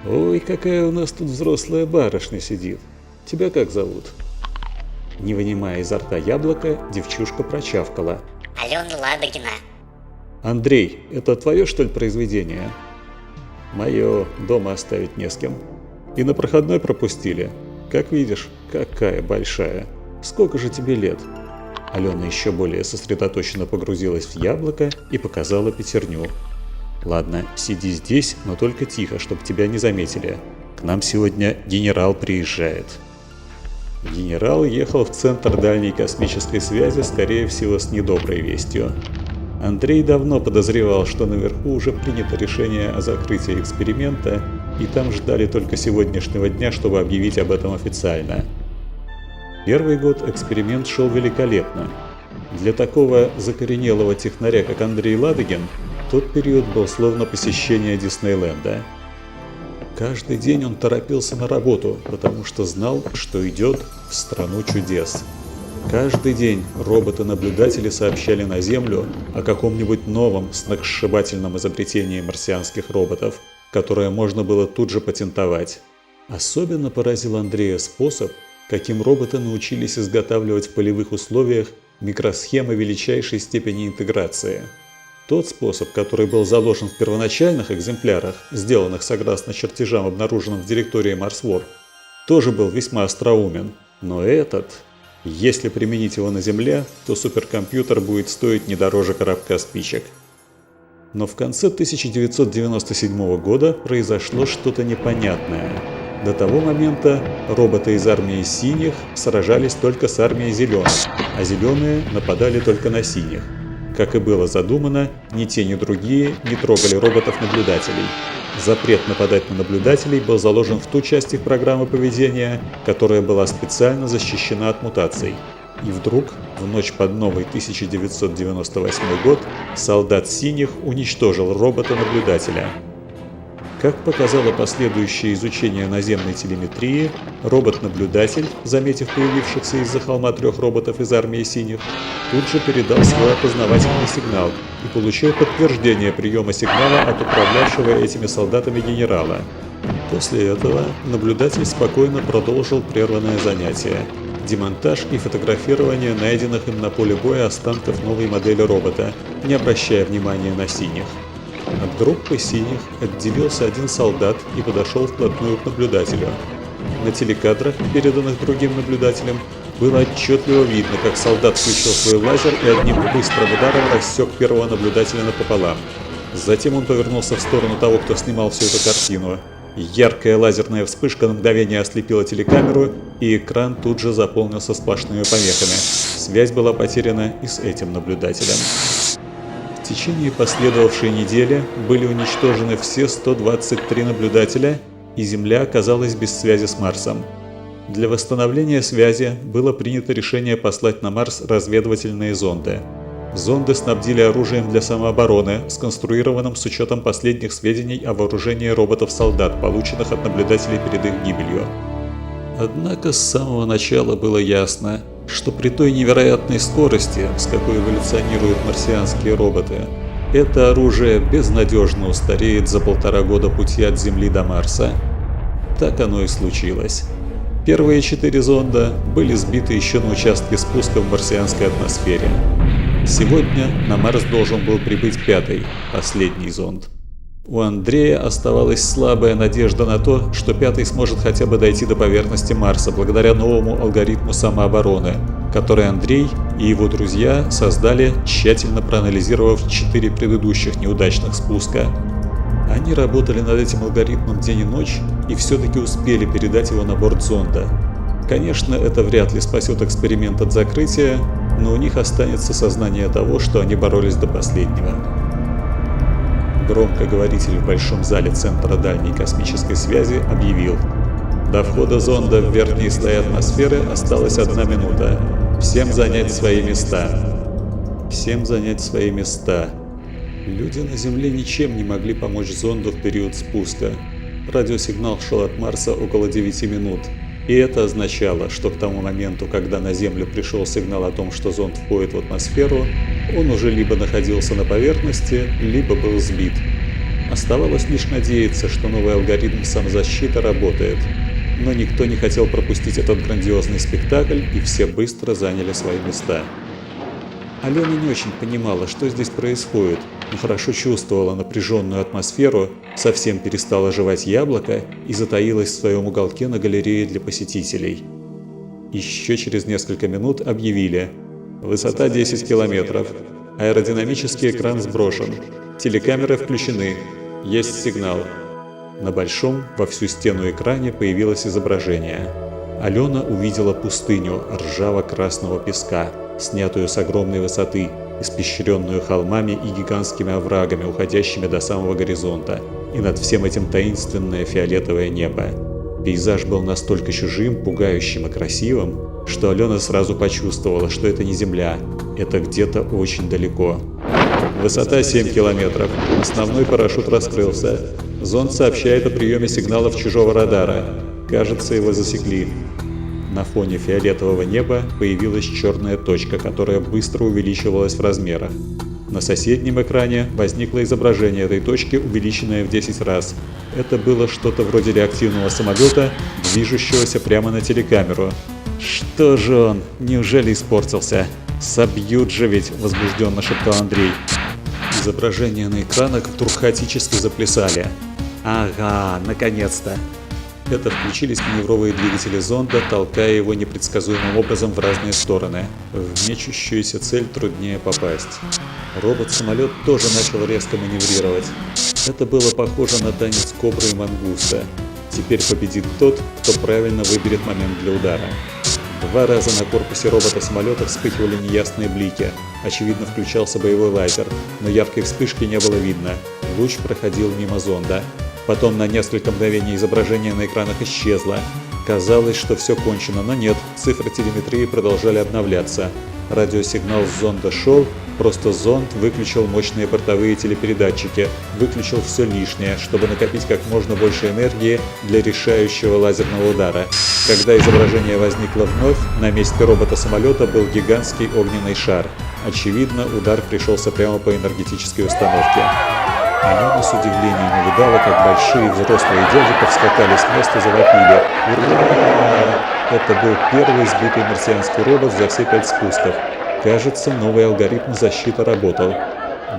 Ой, какая у нас тут взрослая барышня сидит. Тебя как зовут? Не вынимая изо рта яблоко, девчушка прочавкала. Алена Ладогина. Андрей, это твое, что ли, произведение? Мое, дома оставить не с кем. И на проходной пропустили. Как видишь, какая большая. Сколько же тебе лет? Алена еще более сосредоточенно погрузилась в яблоко и показала пятерню. Ладно, сиди здесь, но только тихо, чтобы тебя не заметили. К нам сегодня генерал приезжает. Генерал ехал в центр дальней космической связи, скорее всего, с недоброй вестью. Андрей давно подозревал, что наверху уже принято решение о закрытии эксперимента, и там ждали только сегодняшнего дня, чтобы объявить об этом официально. Первый год эксперимент шел великолепно. Для такого закоренелого технаря, как Андрей Ладогин, тот период был словно посещение Диснейленда. Каждый день он торопился на работу, потому что знал, что идет в страну чудес. Каждый день роботы-наблюдатели сообщали на Землю о каком-нибудь новом сногсшибательном изобретении марсианских роботов, которое можно было тут же патентовать. Особенно поразил Андрея способ, каким роботы научились изготавливать в полевых условиях микросхемы величайшей степени интеграции. Тот способ, который был заложен в первоначальных экземплярах, сделанных согласно чертежам, обнаруженным в директории Марсвор, тоже был весьма остроумен. Но этот, если применить его на Земле, то суперкомпьютер будет стоить не дороже коробка спичек. Но в конце 1997 года произошло что-то непонятное. До того момента роботы из армии синих сражались только с армией зеленых, а зеленые нападали только на синих. Как и было задумано, ни те, ни другие не трогали роботов-наблюдателей. Запрет нападать на наблюдателей был заложен в ту часть их программы поведения, которая была специально защищена от мутаций. И вдруг, в ночь под новый 1998 год, солдат синих уничтожил робота-наблюдателя. Как показало последующее изучение наземной телеметрии, робот-наблюдатель, заметив появившихся из-за холма 3 роботов из армии синих, тут же передал свой опознавательный сигнал и получил подтверждение приема сигнала от управлявшего этими солдатами генерала. После этого наблюдатель спокойно продолжил прерванное занятие – демонтаж и фотографирование найденных им на поле боя останков новой модели робота, не обращая внимания на синих. От группы синих отделился один солдат и подошел вплотную к наблюдателю. На телекадрах, переданных другим наблюдателям, было отчетливо видно, как солдат включил свой лазер и одним быстрым ударом рассек первого наблюдателя напополам. Затем он повернулся в сторону того, кто снимал всю эту картину. Яркая лазерная вспышка на мгновение ослепила телекамеру, и экран тут же заполнился сплошными помехами. Связь была потеряна и с этим наблюдателем. В течение последовавшей недели были уничтожены все 123 наблюдателя, и Земля оказалась без связи с Марсом. Для восстановления связи было принято решение послать на Марс разведывательные зонды. Зонды снабдили оружием для самообороны, сконструированным с учетом последних сведений о вооружении роботов-солдат, полученных от наблюдателей перед их гибелью. Однако с самого начала было ясно, что при той невероятной скорости, с какой эволюционируют марсианские роботы, это оружие безнадежно устареет за 1,5 года пути от Земли до Марса. Так оно и случилось. Первые 4 зонда были сбиты еще на участке спуска в марсианской атмосфере. Сегодня на Марс должен был прибыть 5-й, последний зонд. У Андрея оставалась слабая надежда на то, что 5-й сможет хотя бы дойти до поверхности Марса благодаря новому алгоритму самообороны, который Андрей и его друзья создали, тщательно проанализировав 4 предыдущих неудачных спуска. Они работали над этим алгоритмом день и ночь и все-таки успели передать его на борт зонда. Конечно, это вряд ли спасет эксперимент от закрытия, но у них останется сознание того, что они боролись до последнего. Громкоговоритель в большом зале Центра дальней космической связи объявил: до входа зонда в верхние слои атмосферы осталась 1 минута. Всем занять свои места. Всем занять свои места. Люди на Земле ничем не могли помочь зонду в период спуска. Радиосигнал шел от Марса около 9 минут. И это означало, что к тому моменту, когда на Землю пришел сигнал о том, что зонд входит в атмосферу, он уже либо находился на поверхности, либо был сбит. Оставалось лишь надеяться, что новый алгоритм самозащиты работает. Но никто не хотел пропустить этот грандиозный спектакль, и все быстро заняли свои места. Алена не очень понимала, что здесь происходит, но хорошо чувствовала напряженную атмосферу, совсем перестала жевать яблоко и затаилась в своем уголке на галерее для посетителей. Еще через несколько минут объявили: высота 10 километров, аэродинамический экран сброшен, телекамеры включены, есть сигнал. На большом во всю стену экране появилось изображение. Алена увидела пустыню ржаво-красного песка, снятую с огромной высоты, испещренную холмами и гигантскими оврагами, уходящими до самого горизонта, и над всем этим таинственное фиолетовое небо. Пейзаж был настолько чужим, пугающим и красивым, что Алена сразу почувствовала, что это не Земля, это где-то очень далеко. Высота 7 километров, основной парашют раскрылся. Зонд сообщает о приеме сигналов чужого радара. Кажется, его засекли. На фоне фиолетового неба появилась черная точка, которая быстро увеличивалась в размерах. На соседнем экране возникло изображение этой точки, увеличенное в 10 раз. Это было что-то вроде реактивного самолета, движущегося прямо на телекамеру. «Что же он? Неужели испортился? Собьют же ведь!» – возбужденно шептал Андрей. Изображения на экранах вдруг хаотически заплясали. «Ага, наконец-то!» Это включились маневровые двигатели зонда, толкая его непредсказуемым образом в разные стороны. В мечущуюся цель труднее попасть. Робот-самолет тоже начал резко маневрировать. Это было похоже на танец кобры и мангуста. Теперь победит тот, кто правильно выберет момент для удара. 2 раза на корпусе робота-самолета вспыхивали неясные блики. Очевидно, включался боевой лазер, но яркой вспышки не было видно. Луч проходил мимо зонда. Потом на несколько мгновений изображение на экранах исчезло. Казалось, что все кончено, но нет, цифры телеметрии продолжали обновляться. Радиосигнал с зонда шел, просто зонд выключил мощные бортовые телепередатчики, выключил все лишнее, чтобы накопить как можно больше энергии для решающего лазерного удара. Когда изображение возникло вновь, на месте робота-самолета был гигантский огненный шар. Очевидно, удар пришелся прямо по энергетической установке. Алена с удивлением увидала, как большие взрослые дяди повскакали с места и завопили. «Ура!» Это был первый сбитый марсианский робот за все 5 спусков. Кажется, новый алгоритм защиты работал.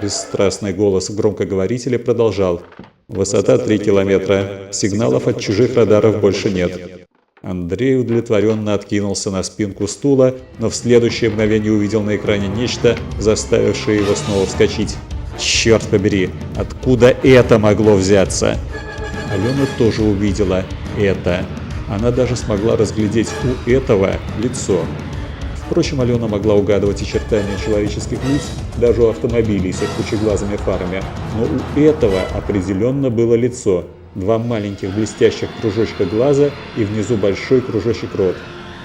Бесстрастный голос громкоговорителя продолжал. «Высота 3 километра. Сигналов от чужих радаров больше нет». Андрей удовлетворенно откинулся на спинку стула, но в следующее мгновение увидел на экране нечто, заставившее его снова вскочить. Черт побери, откуда это могло взяться? Алена тоже увидела это. Она даже смогла разглядеть у этого лицо. Впрочем, Алена могла угадывать очертания человеческих лиц даже у автомобилей с их пучеглазыми фарами. Но у этого определенно было лицо. 2 маленьких блестящих кружочка глаза и внизу большой кружочек рот.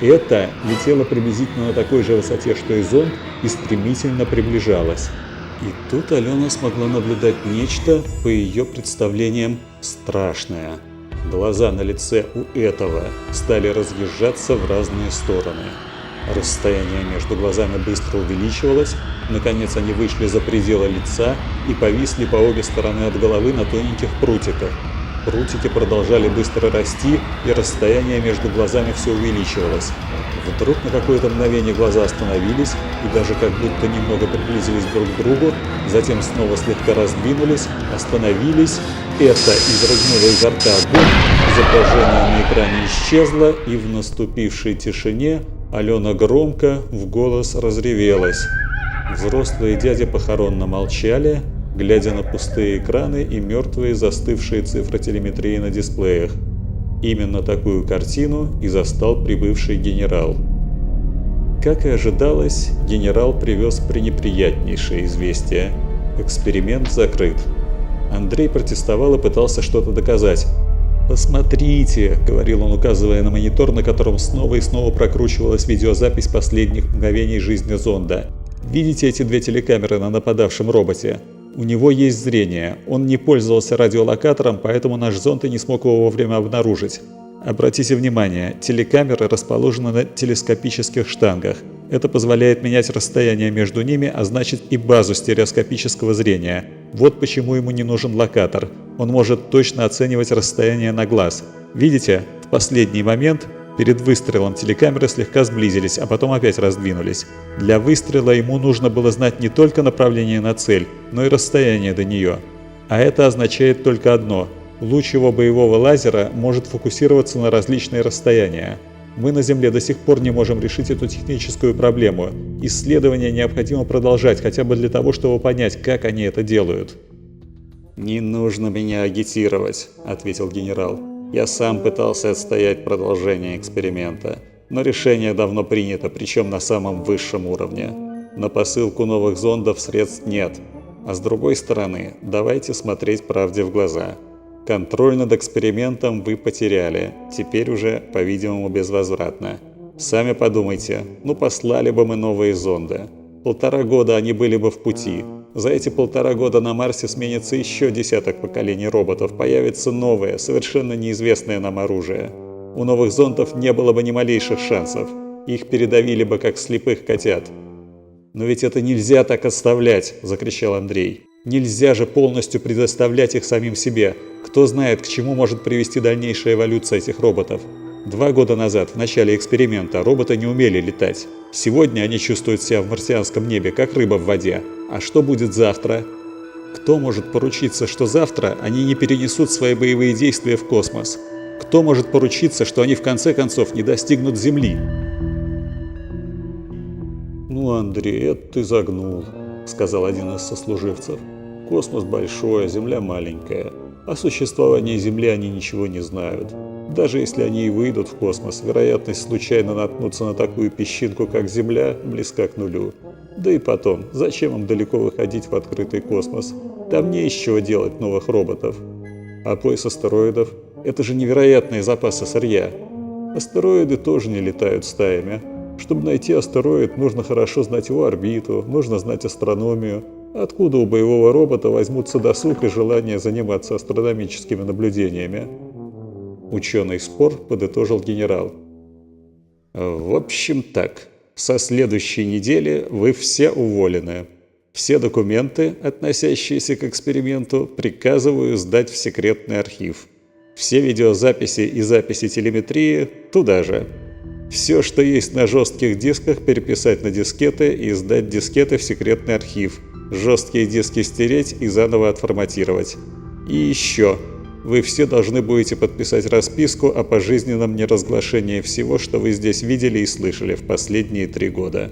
Это летело приблизительно на такой же высоте, что и зонд, и стремительно приближалось. И тут Алена смогла наблюдать нечто, по ее представлениям, страшное. Глаза на лице у этого стали разъезжаться в разные стороны. Расстояние между глазами быстро увеличивалось, наконец они вышли за пределы лица и повисли по обе стороны от головы на тоненьких прутиках. Прутики продолжали быстро расти, и расстояние между глазами все увеличивалось. Вдруг на какое-то мгновение глаза остановились и даже как будто немного приблизились друг к другу, затем снова слегка раздвинулись, остановились. Это изрыгнуло изо рта огонь, изображение на экране исчезло, и в наступившей тишине Алена громко в голос разревелась. Взрослые дяди похоронно молчали, глядя на пустые экраны и мертвые застывшие цифры телеметрии на дисплеях. Именно такую картину и застал прибывший генерал. Как и ожидалось, генерал привез пренеприятнейшее известие. Эксперимент закрыт. Андрей протестовал и пытался что-то доказать. «Посмотрите», — говорил он, указывая на монитор, на котором снова и снова прокручивалась видеозапись последних мгновений жизни зонда. «Видите эти 2 телекамеры на нападавшем роботе? У него есть зрение, он не пользовался радиолокатором, поэтому наш зонд и не смог его вовремя обнаружить. Обратите внимание, телекамеры расположены на телескопических штангах. Это позволяет менять расстояние между ними, а значит и базу стереоскопического зрения. Вот почему ему не нужен локатор. Он может точно оценивать расстояние на глаз. Видите, в последний момент перед выстрелом телекамеры слегка сблизились, а потом опять раздвинулись. Для выстрела ему нужно было знать не только направление на цель, но и расстояние до нее. А это означает только одно – луч его боевого лазера может фокусироваться на различные расстояния. Мы на Земле до сих пор не можем решить эту техническую проблему. Исследования необходимо продолжать, хотя бы для того, чтобы понять, как они это делают. «Не нужно меня агитировать», — ответил генерал. «Я сам пытался отстоять продолжение эксперимента, но решение давно принято, причем на самом высшем уровне. На посылку новых зондов средств нет. А с другой стороны, давайте смотреть правде в глаза. Контроль над экспериментом вы потеряли, теперь уже, по-видимому, безвозвратно. Сами подумайте, послали бы мы новые зонды. 1,5 года они были бы в пути. За эти 1,5 года на Марсе сменится еще десяток поколений роботов, появится новое, совершенно неизвестное нам оружие. У новых зондов не было бы ни малейших шансов. Их передавили бы, как слепых котят. «Но ведь это нельзя так оставлять!» – закричал Андрей. «Нельзя же полностью предоставлять их самим себе. Кто знает, к чему может привести дальнейшая эволюция этих роботов. 2 года назад, в начале эксперимента, роботы не умели летать. Сегодня они чувствуют себя в марсианском небе, как рыба в воде. А что будет завтра? Кто может поручиться, что завтра они не перенесут свои боевые действия в космос? Кто может поручиться, что они в конце концов не достигнут Земли?» «Ну, Андрей, это ты загнул», — сказал один из сослуживцев. «Космос большой, а Земля маленькая. О существовании Земли они ничего не знают. Даже если они и выйдут в космос, вероятность случайно наткнуться на такую песчинку, как Земля, близка к нулю. Да и потом, зачем им далеко выходить в открытый космос? Там не из чего делать новых роботов. А пояс астероидов – это же невероятные запасы сырья. Астероиды тоже не летают стаями. Чтобы найти астероид, нужно хорошо знать его орбиту, нужно знать астрономию. Откуда у боевого робота возьмутся досуг и желание заниматься астрономическими наблюдениями?» Ученый спор подытожил генерал. «В общем так, со следующей недели вы все уволены. Все документы, относящиеся к эксперименту, приказываю сдать в секретный архив. Все видеозаписи и записи телеметрии туда же. Все, что есть на жестких дисках, переписать на дискеты и сдать дискеты в секретный архив. Жесткие диски стереть и заново отформатировать. И еще. Вы все должны будете подписать расписку о пожизненном неразглашении всего, что вы здесь видели и слышали в последние 3 года.